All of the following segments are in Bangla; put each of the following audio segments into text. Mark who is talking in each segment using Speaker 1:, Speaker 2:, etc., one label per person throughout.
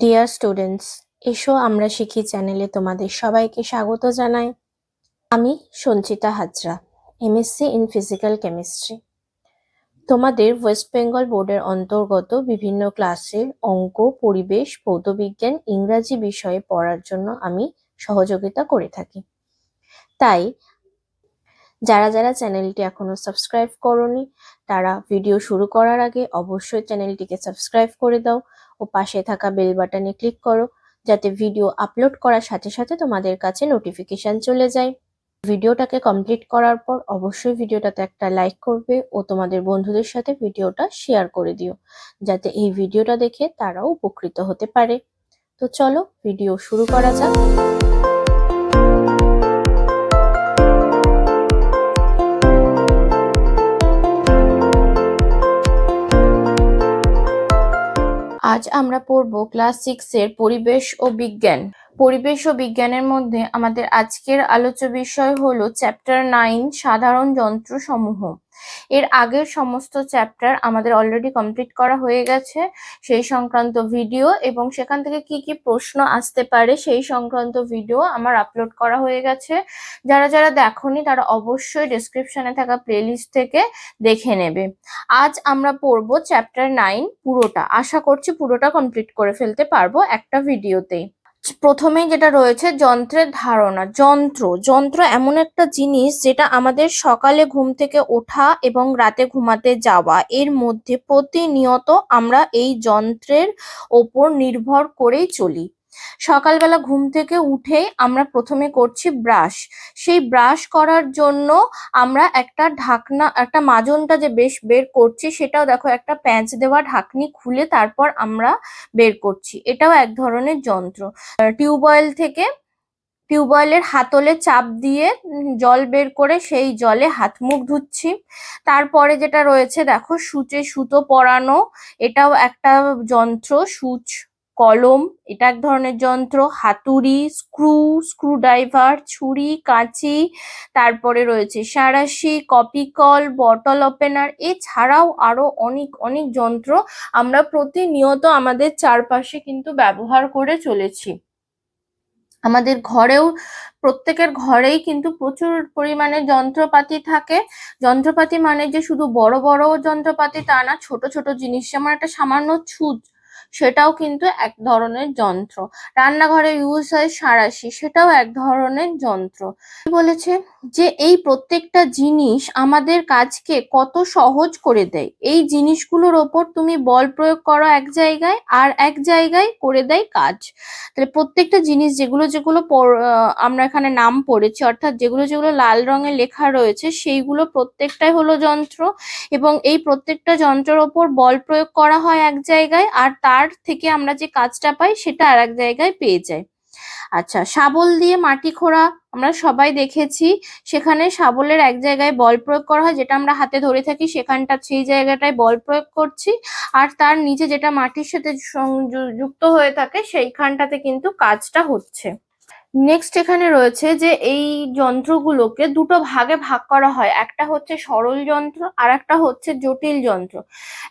Speaker 1: ডিয়ার স্টুডেন্টস, এসো আমরা শিখি চ্যানেলে তোমাদের সবাইকে স্বাগত জানাই। আমি Sanchita Hazra, MSc in physical chemistry. তোমাদের ওয়েস্ট বেঙ্গল বোর্ডের অন্তর্গত বিভিন্ন ক্লাসের অঙ্ক, পরিবেশ, ভৌতবিজ্ঞান, ইংরাজি বিষয়ে পড়ার জন্য আমি সহযোগিতা করে থাকি। তাই যারা যারা চ্যানেলটি এখনো সাবস্ক্রাইব করোনি তারা ভিডিও শুরু করার আগে অবশ্যই চ্যানেলটিকে সাবস্ক্রাইব করে দাও ও পাশে থাকা বেল বাটনে ক্লিক করো, যাতে ভিডিও আপলোড করার সাথে সাথে তোমাদের কাছে নোটিফিকেশন চলে যায়। ভিডিওটাকে কমপ্লিট করার পর অবশ্যই ভিডিওটাতে একটা লাইক করবে ও তোমাদের বন্ধুদের সাথে ভিডিওটা শেয়ার করে দিও, যাতে এই ভিডিওটা দেখে তারাও উপকৃত হতে পারে। তো চলো ভিডিও শুরু করা যাক। আজ আমরা পড়ব ক্লাস 6 এর পরিবেশ ও বিজ্ঞান। পরিবেশ ও বিজ্ঞানের মধ্যে আমাদের আজকের আলোচ্য বিষয় হলো চ্যাপ্টার 9 সাধারণ যন্ত্রসমূহ। এর আগের সমস্ত চ্যাপ্টার আমাদের অলরেডি কমপ্লিট করা হয়ে গেছে, সেই সংক্রান্ত ভিডিও এবং সেখান থেকে কি কি প্রশ্ন আসতে পারে সেই সংক্রান্ত ভিডিও আমার আপলোড করা হয়ে গেছে। যারা যারা দেখোনি তারা অবশ্যই ডেসক্রিপশনে থাকা প্লেলিস্ট থেকে দেখে নেবে। আজ আমরা পড়বো চ্যাপ্টার 9 পুরোটা, আশা করছি পুরোটা কমপ্লিট করে ফেলতে পারবো একটা ভিডিওতেই। প্রথমেই যেটা রয়েছে যন্ত্রের ধারণা। যন্ত্র এমন একটা জিনিস যেটা আমাদের সকালে ঘুম থেকে ওঠা এবং রাতে ঘুমাতে যাওয়া এর মধ্যে প্রতিনিয়ত আমরা এই যন্ত্রের ওপর নির্ভর করেই চলি। সকালবেলা ঘুম থেকে উঠেই আমরা প্রথমে করছি ব্রাশ। সেই ব্রাশ করার জন্য আমরা একটা ঢাকনা, একটা মাজনটা যে বের করছি সেটাও দেখো একটা প্যাঁচ দেওয়া ঢাকনি খুলে তারপর আমরা বের করছি, এটাও এক ধরনের যন্ত্র। টিউবওয়েলের হাতলে চাপ দিয়ে জল বের করে সেই জলে হাত মুখ ধুচ্ছি। তারপরে যেটা রয়েছে দেখো সূচে সুতো পরানো, এটাও একটা যন্ত্র। সূচ, কলম, এটা এক ধরনের যন্ত্র। হাতুড়ি, স্ক্রুড্রাইভার, ছুরি, কাঁচি, তারপরে রয়েছে সাঁড়াশি, কপি কল, বটল ওপেনার, এছাড়াও আরো অনেক অনেক যন্ত্র আমরা প্রতিনিয়ত আমাদের চারপাশে কিন্তু ব্যবহার করে চলেছি। আমাদের ঘরেও, প্রত্যেকের ঘরেই কিন্তু প্রচুর পরিমাণে যন্ত্রপাতি থাকে। যন্ত্রপাতি মানে যে শুধু বড় বড় যন্ত্রপাতি তা না, ছোট ছোট জিনিস যেমন একটা সামান্য ছুঁচ, সেটাও কিন্তু এক ধরনের যন্ত্র। রান্নাঘরে ইউজ হয় সাঁড়াশি, সেটাও এক ধরনের যন্ত্র। বলেছে যে এই প্রত্যেকটা জিনিস আমাদের কাজকে কত সহজ করে দেয়। এই জিনিসগুলোর ওপর তুমি বল প্রয়োগ করো এক জায়গায়, আর এক জায়গায় করে দেয় কাজ। তাহলে প্রত্যেকটা জিনিস যেগুলো যেগুলো আমরা এখানে নাম পড়েছি, অর্থাৎ যেগুলো যেগুলো লাল রঙে লেখা রয়েছে সেইগুলো প্রত্যেকটাই হলো যন্ত্র, এবং এই প্রত্যেকটা যন্ত্রের ওপর বল প্রয়োগ করা হয় এক জায়গায়, আর তার থেকে আমরা যে কাজটা পাই সেটা আর এক জায়গায় পেয়ে যাই। আচ্ছা, শাবল দিয়ে মাটি খোঁড়া আমরা সবাই দেখেছি। সেখানে শাবলের এক জায়গায় বল প্রয়োগ করা হয়, যেটা আমরা হাতে ধরে থাকি সেখানটা, সেই জায়গাটায় বল প্রয়োগ করছি, আর তার নিচে যেটা মাটির সাথে যুক্ত হয়ে থাকে সেইখানটাতে কিন্তু কাজটা হচ্ছে। নেক্সট এখানে রয়েছে যে এই যন্ত্রগুলোকে দুটো ভাগে ভাগ করা হয়, একটা হচ্ছে সরল যন্ত্র আর একটা হচ্ছে জটিল যন্ত্র।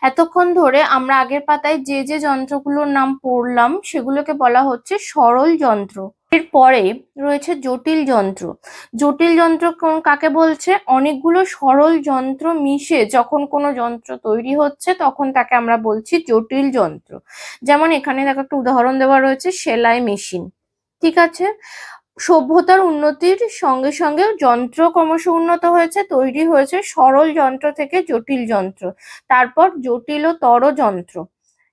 Speaker 1: এতক্ষণ ধরে আমরা আগের পাতায় যে যে যন্ত্রগুলোর নাম পড়লাম সেগুলোকে বলা হচ্ছে সরল যন্ত্র। এরপরে রয়েছে জটিল যন্ত্র। জটিল যন্ত্র কাকে বলছে? অনেকগুলো সরল যন্ত্র মিশে যখন কোনো যন্ত্র তৈরি হচ্ছে তখন তাকে আমরা বলছি জটিল যন্ত্র। যেমন এখানে দেখো একটা উদাহরণ দেওয়া রয়েছে, সেলাই মেশিন। ঠিক আছে, সভ্যতার উন্নতির সঙ্গে সঙ্গে যন্ত্র ক্রমশ উন্নত হয়েছে, তৈরি হয়েছে সরল যন্ত্র থেকে জটিল যন্ত্র, তারপর জটিলতর যন্ত্র।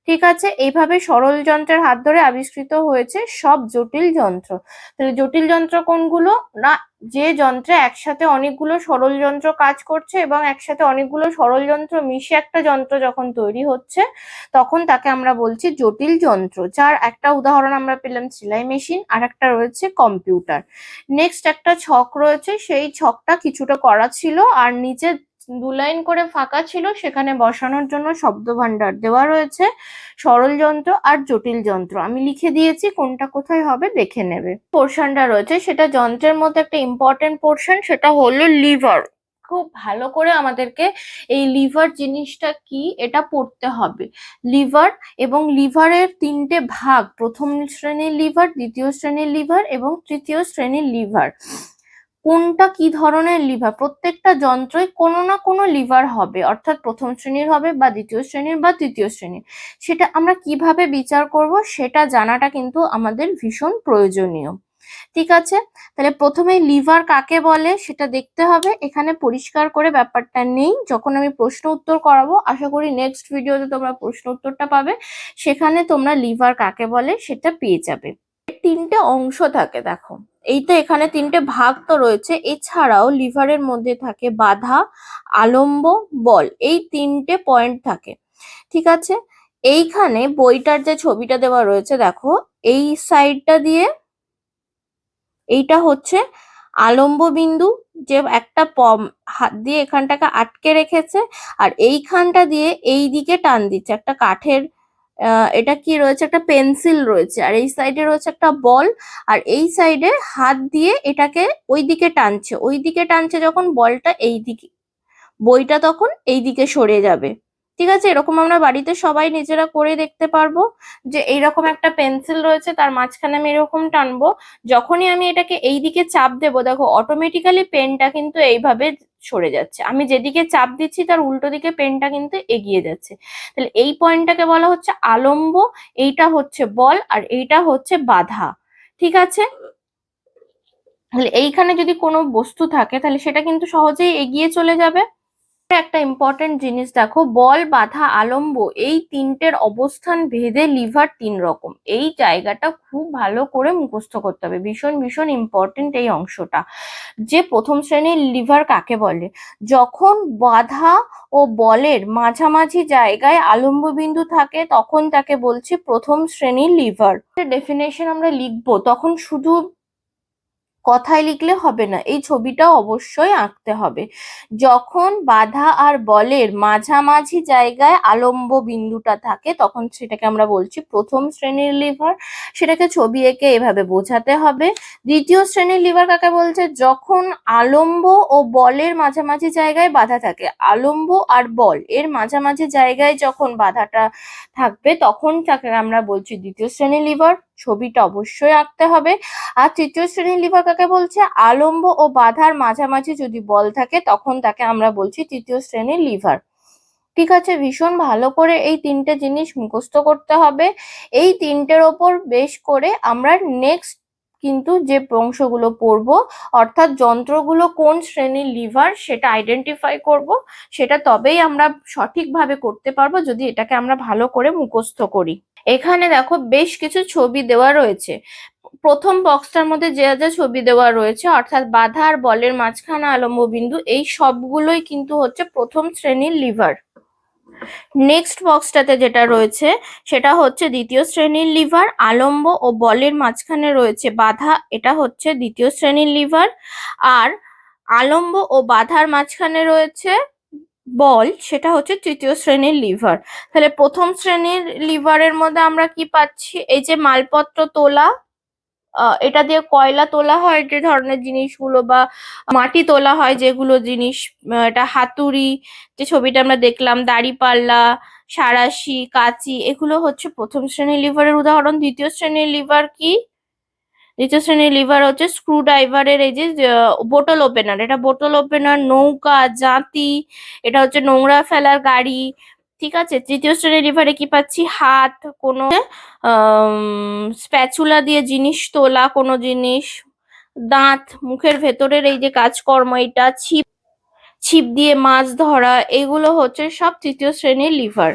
Speaker 1: ঠিক আছে, এইভাবে সরল যন্ত্রের হাত ধরে আবিষ্কৃত হয়েছে সব জটিল যন্ত্র। তাহলে জটিল যন্ত্র কোনগুলো? না, যে যন্ত্রে একসাথে অনেকগুলো সরল যন্ত্র কাজ করছে এবং একসাথে অনেকগুলো সরল যন্ত্র মিশে একটা যন্ত্র যখন তৈরি হচ্ছে তখন তাকে আমরা বলছি জটিল যন্ত্র। যার একটা উদাহরণ আমরা পেলাম সেলাই মেশিন, আর একটা রয়েছে কম্পিউটার। নেক্সট একটা ছক রয়েছে, সেই ছকটা কিছুটা করা ছিল আর নিচে 2 লাইন করে ফাঁকা ছিল, সেখানে বসানোর জন্য শব্দ ভান্ডার দেওয়া রয়েছে। সরল যন্ত্র আর জটিল যন্ত্র আমি লিখে দিয়েছি, কোনটা কোথায় হবে দেখে নেবে। পোর্শনটা রয়েছে সেটা যন্ত্রের মধ্যে একটা ইম্পর্টেন্ট পোর্শন, সেটা হলো লিভার। খুব ভালো করে আমাদেরকে এই লিভার জিনিসটা কি এটা পড়তে হবে। লিভার এবং লিভারের তিনটে ভাগ, প্রথম শ্রেণীর লিভার, দ্বিতীয় শ্রেণীর লিভার এবং তৃতীয় শ্রেণীর লিভার। কোনটা কি ধরনের লিভার, প্রত্যেকটা যন্ত্রই কোনো না কোনো লিভার হবে, অর্থাৎ প্রথম শ্রেণীর হবে বা দ্বিতীয় শ্রেণীর বা তৃতীয় শ্রেণীর। সেটা আমরা কিভাবে বিচার করব সেটা জানাটা কিন্তু আমাদের ভীষণ প্রয়োজনীয়। ঠিক আছে, তাহলে প্রথমে লিভার কাকে বলে সেটা দেখতে হবে। এখানে পরিষ্কার করে ব্যাপারটা নেই, যখন আমি প্রশ্ন উত্তর করাবো, আশা করি নেক্সট ভিডিওতে তোমরা প্রশ্ন উত্তরটা পাবে, সেখানে তোমরা লিভার কাকে বলে সেটা পেয়ে যাবে। তিনটে অংশ থাকে দেখো, এই তো এখানে তিনটে ভাগ তো রয়েছে, এছাড়াও লিভারের মধ্যে থাকে বাধা, আলম্ব, বল, এই তিনটে পয়েন্ট থাকে। ঠিক আছে, এইখানে বইটার যে ছবিটা দেওয়া রয়েছে দেখো, এই সাইডটা দিয়ে এইটা হচ্ছে আলম্ব বিন্দু, যে একটা হাত দিয়ে এখানটাকে আটকে রেখেছে, আর এইখানটা দিয়ে এই দিকে টান দিচ্ছে একটা কাঠের, এটা কি রয়েছে, একটা পেন্সিল রয়েছে, আর এই সাইডে রয়েছে একটা বল, আর এই সাইডে হাত দিয়ে এটাকে ওই দিকে টানছে, ওই দিকে টানছে যখন বলটা এই দিকে, বইটা তখন এই দিকে সরে যাবে। ঠিক আছে, এরকম আমরা বাড়িতে সবাই নিজেরা করে দেখতে পারবো, যে এইরকম একটা পেন্সিল রয়েছে, তার মাঝখানে আমি এরকম টানবো, যখনই আমি এটাকে এই দিকে চাপ দেবো, দেখো অটোমেটিক্যালি পেনটা কিন্তু এইভাবে সরে যাচ্ছে, আমি যেদিকে চাপ দিচ্ছি তার উল্টো দিকে পেনটা কিন্তু এগিয়ে যাচ্ছে। তাহলে এই পয়েন্টটাকে বলা হচ্ছে আলম্ব, এইটা হচ্ছে বল, আর এইটা হচ্ছে বাধা। ঠিক আছে, তাহলে এইখানে যদি কোনো বস্তু থাকে তাহলে সেটা কিন্তু সহজেই এগিয়ে চলে যাবে। একটা ইম্পর্টেন্ট জিনিস দেখো, বল, বাধা, আলম্ব, এই তিনটের অবস্থান ভেদে লিভার তিন রকম। এই জায়গাটা খুব ভালো করে মুখস্থ করতে হবে, ভীষণ ভীষণ ইম্পর্টেন্ট এই অংশটা, যে প্রথম শ্রেণীর লিভার কাকে বলে। যখন বাধা ও বলের মাঝামাঝি জায়গায় আলম্ব বিন্দু থাকে তখন তাকে বলছি প্রথম শ্রেণীর লিভার। ডেফিনেশন আমরা লিখবো, তখন শুধু কথায় লিখলে হবে না, এই ছবিটা অবশ্যই আঁকতে হবে। যখন বাধা আর বলের মাঝামাঝি জায়গায় আলম্ব বিন্দুটা থাকে তখন সেটাকে আমরা বলছি প্রথম শ্রেণীর লিভার, সেটাকে ছবি এঁকে এভাবে বোঝাতে হবে। দ্বিতীয় শ্রেণীর লিভার কাকে বলছে, যখন আলম্ব ও বলের মাঝামাঝি জায়গায় বাধা থাকে, আলম্ব আর বল এর মাঝামাঝি জায়গায় যখন বাধাটা থাকবে তখন তাকে আমরা বলছি দ্বিতীয় শ্রেণীর লিভার, ছবিটা অবশ্যই আঁকতে হবে। আর তৃতীয় শ্রেণীর লিভার কাকে বলছে, আলম্ব ও বাধার মাঝামাঝি যদি বল থাকে তখন তাকে আমরা বলছি তৃতীয় শ্রেণীর লিভার। ঠিক আছে, ভীষণ ভালো করে এই তিনটে জিনিস মুখস্থ করতে হবে। এই তিনটের ওপর বেশ করে আমরা নেক্সট কিন্তু যে অংশগুলো পড়বো, অর্থাৎ যন্ত্রগুলো কোন শ্রেণীর লিভার সেটা আইডেন্টিফাই করব, সেটা তবেই আমরা সঠিকভাবে করতে পারবো যদি এটাকে আমরা ভালো করে মুখস্থ করি। এখানে দেখো বেশ কিছু ছবি দেওয়া রয়েছে, প্রথম বক্সটার মধ্যে যে যা ছবি দেওয়া রয়েছে অর্থাৎ বাধা আর বলের মাঝখানে আলম্ব বিন্দু, এই সবগুলোই কিন্তু হচ্ছে প্রথম শ্রেণীর লিভার। নেক্সট বক্সটাতে যেটা রয়েছে সেটা হচ্ছে দ্বিতীয় শ্রেণীর লিভার, আলম্ব ও বলের মাঝখানে রয়েছে বাধা, এটা হচ্ছে দ্বিতীয় শ্রেণীর লিভার, আর আলম্ব ও বাধার মাঝখানে রয়েছে বল, সেটা হচ্ছে তৃতীয় শ্রেণীর লিভার। তাহলে প্রথম শ্রেণীর লিভারের মধ্যে আমরা কি পাচ্ছি, এই যে মালপত্র তোলা, এটা দিয়ে কয়লা তোলা হয় যে ধরনের জিনিসগুলো, বা মাটি তোলা হয় যেগুলো জিনিস, এটা হাতুড়ি, যে ছবিটা আমরা দেখলাম, দাঁড়িপাল্লা, সাঁড়াশি, কাঁচি, এগুলো হচ্ছে প্রথম শ্রেণীর লিভারের উদাহরণ। দ্বিতীয় শ্রেণীর লিভার কি, দ্বিতীয় শ্রেণীর লিভার হচ্ছে স্ক্রু ড্রাইভারের এই যে বোতল ওপেনার, এটা বোতল ওপেনার, নৌকা, জাঁতি, এটা হচ্ছে নোংরা ফেলার গাড়ি। ঠিক আছে, তৃতীয় শ্রেণীর লিভারে কি পাচ্ছি, হাত, কোনো স্প্যাচুলা দিয়ে জিনিস তোলা, কোনো জিনিস, দাঁত, মুখের ভেতরের এই যে কাজকর্ম, এটা ছিপ, ছিপ দিয়ে মাছ ধরা, এগুলো হচ্ছে সব তৃতীয় শ্রেণীর লিভার।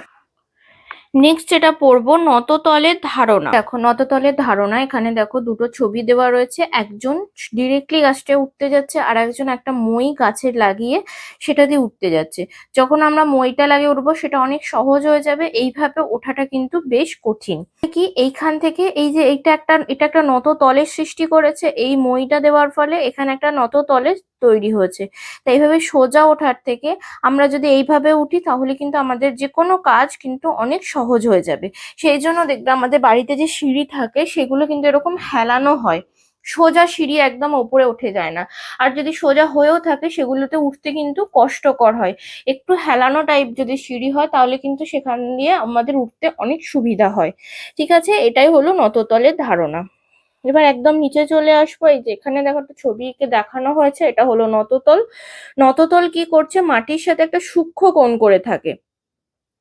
Speaker 1: নেক্সট যেটা পড়বো নততলের ধারণা। দেখো নততলের ধারণা, এখানে দেখো দুটো ছবি দেওয়া রয়েছে, একজন ডিরেক্টলি গাছটা উঠতে যাচ্ছে আর একজন একটা মই গাছে লাগিয়ে সেটা দিয়ে উঠতে যাচ্ছে। যখন আমরা মইটা লাগিয়ে উঠবো সেটা অনেক সহজ হয়ে যাবে, এইভাবে ওঠাটা কিন্তু বেশ কঠিন। কি এইখান থেকে এই যে এটা একটা নত তলের সৃষ্টি করেছে, এই মইটা দেওয়ার ফলে এখানে একটা নত তলের তৈরি হয়েছে। তাই এইভাবে সোজা ওঠার থেকে আমরা যদি এইভাবে উঠি তাহলে কিন্তু আমাদের যে কোনো কাজ কিন্তু অনেক সহজ হয়ে যাবে। সেই জন্য দেখবে আমাদের বাড়িতে যে সিঁড়ি থাকে সেগুলো কিন্তু এরকম হেলানো হয়, সোজা সিঁড়ি একদম ওপরে উঠে যায় না। আর যদি সোজা হয়েও থাকে সেগুলোতে উঠতে কিন্তু কষ্টকর হয়। একটু হেলানো টাইপ যদি সিঁড়ি হয় তাহলে কিন্তু সেখান দিয়ে আমাদের উঠতে অনেক সুবিধা হয়। ঠিক আছে, এটাই হলো নততলের ধারণা। এবার একদম নিচে চলে আসবো। এই যে এখানে দেখো একটা ছবিকে দেখানো হয়েছে, এটা হলো নততল। নততল কি করছে, মাটির সাথে একটা সূক্ষ্ম কোণ করে থাকে।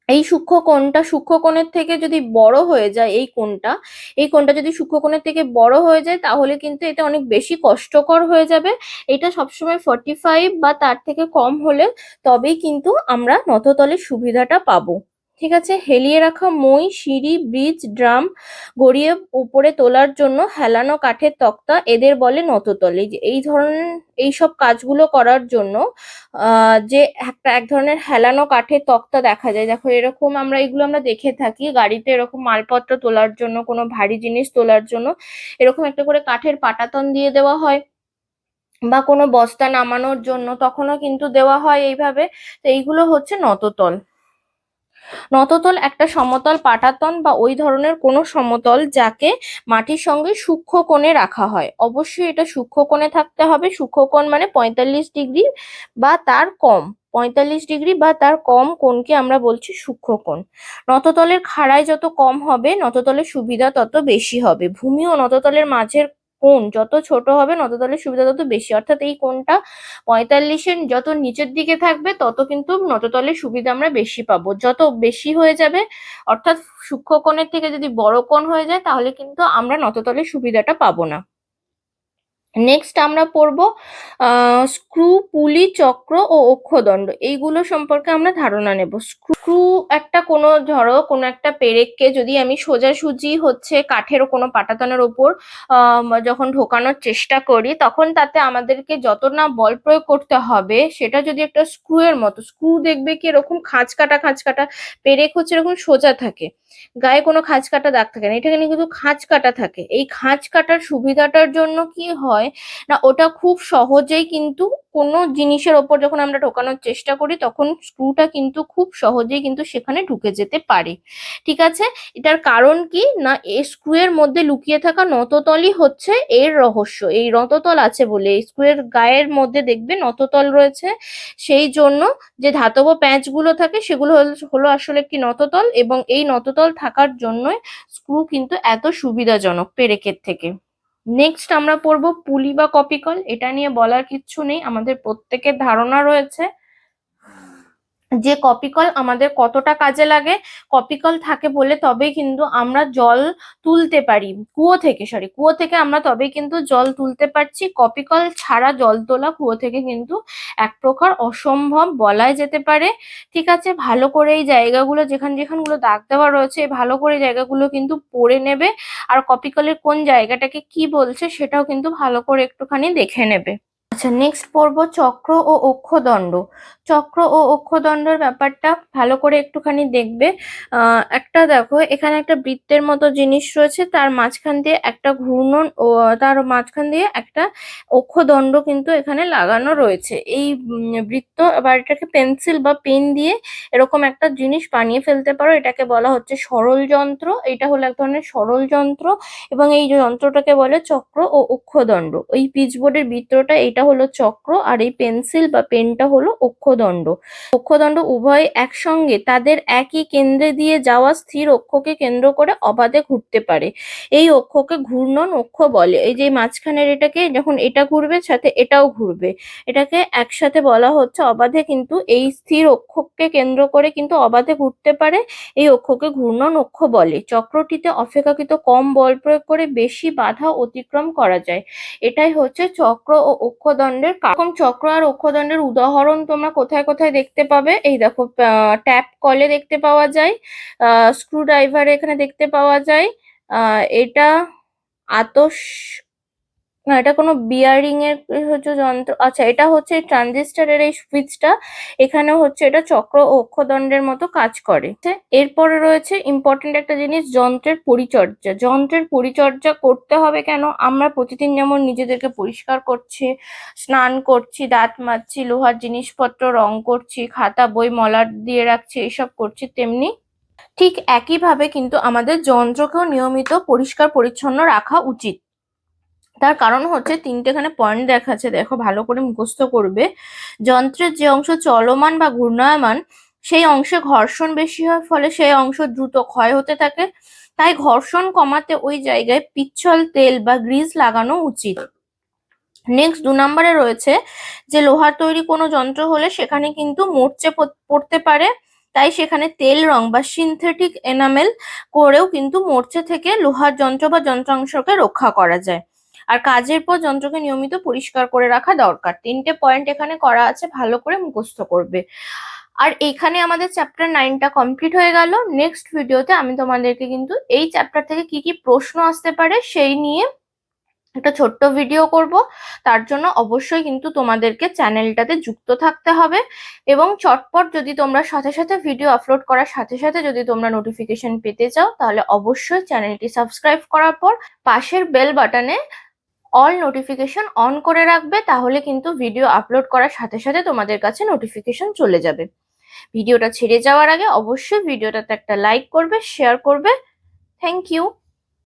Speaker 1: এই সূক্ষ্মকোণের থেকে যদি বড় হয়ে যায় এই কোণটা যদি সূক্ষ্মকোণের থেকে বড় হয়ে যায় তাহলে কিন্তু এটা অনেক বেশি কষ্টকর হয়ে যাবে। এটা সবসময় 45 বা তার থেকে কম হলে তবেই কিন্তু আমরা নততলের সুবিধাটা পাবো। ঠিক আছে, হেলিয়ে রাখা মই, সিঁড়ি, ব্রিজ, ড্রাম গড়িয়ে উপরে তোলার জন্য হেলানো কাঠের তক্তা, এদের বলে নততল। এই যে এই ধরনের এইসব কাজগুলো করার জন্য যে এক ধরনের হেলানো কাঠের তক্তা দেখা যায়, দেখো এরকম এগুলো আমরা দেখে থাকি গাড়িতে, এরকম মালপত্র তোলার জন্য, কোনো ভারী জিনিস তোলার জন্য এরকম একটা করে কাঠের পাটাতন দিয়ে দেওয়া হয়, বা কোনো বস্তা নামানোর জন্য তখনও কিন্তু দেওয়া হয় এইভাবে। তো এইগুলো হচ্ছে নততল। নততল একটা সমতল পাটাতন বা ওই ধরনের কোনো সমতল যাকে মাটির সঙ্গে সূক্ষ্ম কোণে রাখা হয়। অবশ্যই এটা সূক্ষ্ম কোণে থাকতে হবে। সূক্ষ্ম কোণ মানে 45 ডিগ্রি বা তার কম। 45 ডিগ্রি বা তার কম কোণকে আমরা বলছি সূক্ষ্ম কোণ। নততলের খাড়াই যত কম হবে নততলের সুবিধা তত বেশি হবে। ভূমি ও নততলের মাঝের কোণ যত ছোট হবে নততলের সুবিধা তত বেশি। অর্থাৎ এই কোণটা 45-এর যত নিচের দিকে থাকবে তত কিন্তু নততলের সুবিধা আমরা বেশি পাবো। যত বেশি হয়ে যাবে অর্থাৎ সূক্ষ্ম কোণের থেকে যদি বড় কোণ হয়ে যায় তাহলে কিন্তু আমরা নততলের সুবিধাটা পাবো না। নেক্সট আমরা পড়বো স্ক্রু, পুলি, চক্র ও অক্ষদণ্ড, এইগুলো সম্পর্কে আমরা ধারণা নেব। স্ক্রু একটা ধরো কোনো একটা পেরেককে যদি আমি সোজাসুজি হচ্ছে কাঠের কোনো পাটাতনের ওপর যখন ঢোকানোর চেষ্টা করি তখন তাতে আমাদেরকে যত না বল প্রয়োগ করতে হবে সেটা যদি একটা স্ক্রু এর মতো, স্ক্রু দেখবে কি এরকম খাঁজ কাটা, পেরেক হচ্ছে এরকম সোজা থাকে, গায়ে কোনো খাঁজ কাটা দাগ থাকে না, এটা কিন্তু খাঁজ কাটা থাকে। এই খাঁজ কাটার সুবিধাটার জন্য কি হয় না, ওটা খুব সহজেই কিন্তু কোনো জিনিসের ওপর যখন আমরা ঢোকানোর চেষ্টা করি তখন স্ক্রুটা কিন্তু খুব সহজেই কিন্তু সেখানে ঢুকে যেতে পারে। ঠিক আছে, এটার কারণ কি না, এই স্ক্রু এর মধ্যে লুকিয়ে থাকা নততলই হচ্ছে এর রহস্য। এই নততল আছে বলে এই স্ক্রু এর গায়ের মধ্যে দেখবে নততল রয়েছে, সেই জন্য যে ধাতব প্যাঁচগুলো থাকে সেগুলো হলো আসলে একটি নততল, এবং এই নততল থাকার জন্যই স্ক্রু কিন্তু এত সুবিধাজনক পেরেকের থেকে। নেক্সট আমরা পড়বো পুলি বা কপিকল। এটা নিয়ে বলার কিচ্ছু নেই, আমাদের প্রত্যেকের ধারণা রয়েছে যে কপিকল আমাদের কতটা কাজে লাগে। কপিকল থাকে বলে তবেই কিন্তু আমরা জল তুলতে পারি কুয়ো থেকে আমরা তবেই কিন্তু জল তুলতে পারছি। কপিকল ছাড়া জল তোলা কুয়ো থেকে কিন্তু এক প্রকার অসম্ভব বলাই যেতে পারে। ঠিক আছে, ভালো করে এই জায়গাগুলো যেখানগুলো দাগ দেওয়া রয়েছে ভালো করে জায়গাগুলো কিন্তু পড়ে নেবে, আর কপিকলের কোন জায়গাটাকে কি বলছে সেটাও কিন্তু ভালো করে একটুখানি দেখে নেবে। আচ্ছা, নেক্সট পড়বো চক্র ও অক্ষদণ্ড। চক্র ও অক্ষদণ্ডের ব্যাপারটা ভালো করে একটুখানি দেখবে। একটা দেখো এখানে একটা বৃত্তের মতো জিনিস রয়েছে, তার মাঝখান দিয়ে একটা ঘূর্ণন ও তার মাঝখান দিয়ে একটা অক্ষদণ্ড কিন্তু এখানে লাগানো রয়েছে। এই বৃত্ত বা এটাকে পেন্সিল বা পেন দিয়ে এরকম একটা জিনিস বানিয়ে ফেলতে পারো, এটাকে বলা হচ্ছে সরল যন্ত্র। এটা হলো এক ধরনের সরল যন্ত্র এবং এই যন্ত্রটাকে বলে চক্র ও অক্ষদণ্ড। ওই পিচবোর্ডের বৃত্তটা এটা হলো চক্র আর এই পেন্সিল বা পেনটা হলো অক্ষদণ্ড। অক্ষদণ্ড উভয় একসঙ্গে তাদের একই কেন্দ্রে দিয়ে যাওয়া স্থির অক্ষকে কেন্দ্র করে অবাধে ঘুরতে পারে। এই অক্ষকে ঘূর্ণন অক্ষ বলে। এই যে মাঝখানের এটাকে যখন এটা ঘুরবে সাথে এটাও ঘুরবে, এটাকে একসাথে বলা হচ্ছে অবাধে, কিন্তু এই স্থির অক্ষকে কেন্দ্র করে কিন্তু অবাধে ঘুরতে পারে, এই অক্ষকে ঘূর্ণন অক্ষ বলে। চক্রটিতে অপেক্ষাকৃত কম বল প্রয়োগ করে বেশি বাধা অতিক্রম করা যায়। এটাই হচ্ছে চক্র ও অক্ষদণ্ডের কারণ। চক্র আর অক্ষদণ্ডের উদাহরণ তোমরা কোথায় কোথায় দেখতে পাবে, এই দেখো ট্যাপ কলে দেখতে পাওয়া যায়, স্ক্রু ড্রাইভারে এখানে দেখতে পাওয়া যায়, এটা আতস, না এটা কোনো বিয়ারিং এর হচ্ছে যন্ত্র। আচ্ছা, এটা হচ্ছে ট্রানজিস্টরের এই সুইচটা, এখানে হচ্ছে এটা চক্র ও অক্ষদণ্ডের মতো কাজ করে। এরপরে রয়েছে ইম্পর্টেন্ট একটা জিনিস, যন্ত্রের পরিচর্যা। যন্ত্রের পরিচর্যা করতে হবে কেন, আমরা প্রতিদিন যেমন নিজেদেরকে পরিষ্কার করছি, স্নান করছি, দাঁত মাজছি, লোহার জিনিসপত্র রং করছি, খাতা বই মলাট দিয়ে রাখছি, এইসব করছি, তেমনি ঠিক একইভাবে কিন্তু আমাদের যন্ত্রকেও নিয়মিত পরিষ্কার পরিচ্ছন্ন রাখা উচিত। তার কারণ হচ্ছে তিনটে এখানে পয়েন্ট দেখাচ্ছে, দেখো ভালো করে মুখস্থ করবে। যন্ত্রের যে অংশ চলমান বা ঘূর্ণায়মান সেই অংশে ঘর্ষণ বেশি হয়, ফলে সেই অংশ দ্রুত ক্ষয় হতে থাকে। তাই ঘর্ষণ কমাতে ওই জায়গায় পিচ্ছল তেল বা গ্রিজ লাগানো উচিত। নেক্সট 2 নম্বরে রয়েছে যে লোহার তৈরি কোনো যন্ত্র হলে সেখানে কিন্তু মরচে পড়তে পারে, তাই সেখানে তেল রং বা সিনথেটিক এনামেল করেও কিন্তু মরচে থেকে লোহার যন্ত্র বা যন্ত্রাংশকে রক্ষা করা যায়। আর কাজের পর যন্ত্রকে নিয়মিত পরিষ্কার করে রাখা দরকার। 3টে পয়েন্ট এখানে করা আছে, ভালো করে মুখস্থ করবে। আর এখানে আমাদের চ্যাপ্টার 9টা কমপ্লিট হয়ে গেল। নেক্সট ভিডিওতে আমি তোমাদেরকে কিন্তু এই চ্যাপ্টার থেকে কি কি প্রশ্ন আসতে পারে সেই নিয়ে একটা ছোট্ট ভিডিও করব। তার জন্য অবশ্যই কিন্তু তোমাদেরকে চ্যানেলটাতে যুক্ত থাকতে হবে এবং চটপট যদি তোমরা সাথে সাথে ভিডিও আপলোড করার সাথে সাথে যদি তোমরা নোটিফিকেশন পেতে চাও তাহলে অবশ্যই চ্যানেলটি সাবস্ক্রাইব করার পর পাশের বেল বাটনে অল নোটিফিকেশন অন করে রাখবে, তাহলে কিন্তু ভিডিও আপলোড করার সাথে সাথে তোমাদের কাছে নোটিফিকেশন চলে যাবে। ভিডিওটা ছেড়ে যাওয়ার আগে অবশ্যই ভিডিওটাতে একটা লাইক করবে, শেয়ার করবে। Thank you.